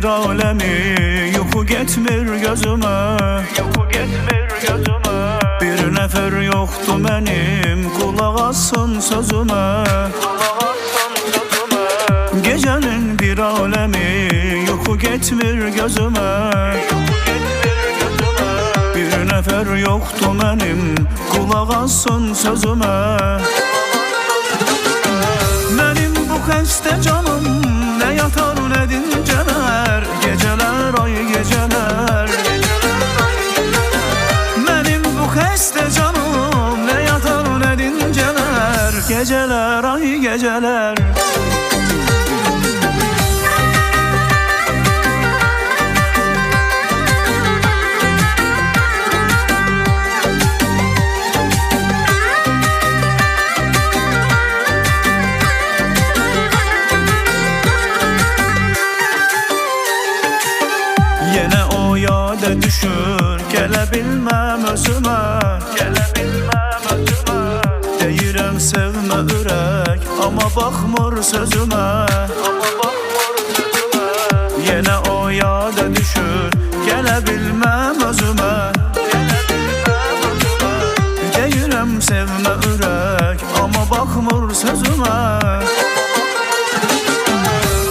alemi yuxu getmir gözümə, bir nəfər yoxdur mənim qulaq assın sözümə. Gecənin bir alemi yuxu getmir gözümə, bir nəfər yoxdur mənim qulaq assın sözümə. Mənim bu xəstə canım nə yatar nə dincələr, gecələr ay gecələr. Mənim bu xəstə canım nə yatar nə dincələr, gecələr ay gecələr. Yenə o yada düşür, gələ bilməm özümə, deyirəm sevmə ürək, amma baxmır sözümə. Yenə o yada düşür, gələ bilməm özümə, deyirəm sevmə ürək, amma baxmır sözümə.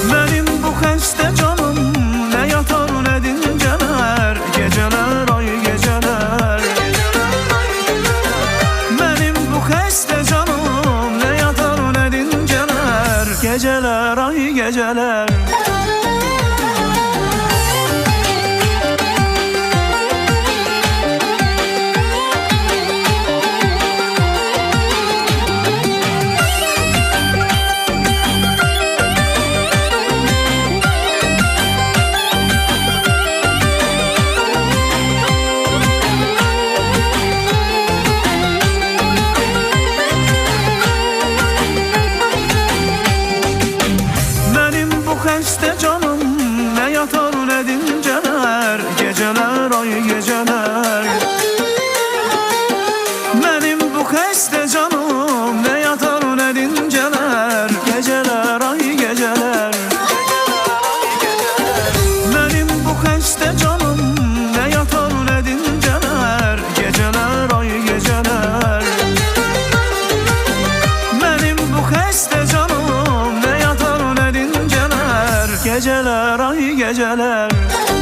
Mənim bu xəstə canım nə yatar nə dincələr, gecələr ay gecələr. Mənim bu xəstə canım nə yatar nə dincələr, gecələr ay gecələr. Xəstə canım nə yatar nə dincələr, gecələr ay gecələr. Mənim bu xəstə canım nə yatar nə dincələr, gecələr ay gecələr. Mənim bu xəstə canım nə yatar nə dincələr, gecələr ay gecələr. Mənim bu xəstə canım nə yatar nə dincələr, gecələr ay gecələr.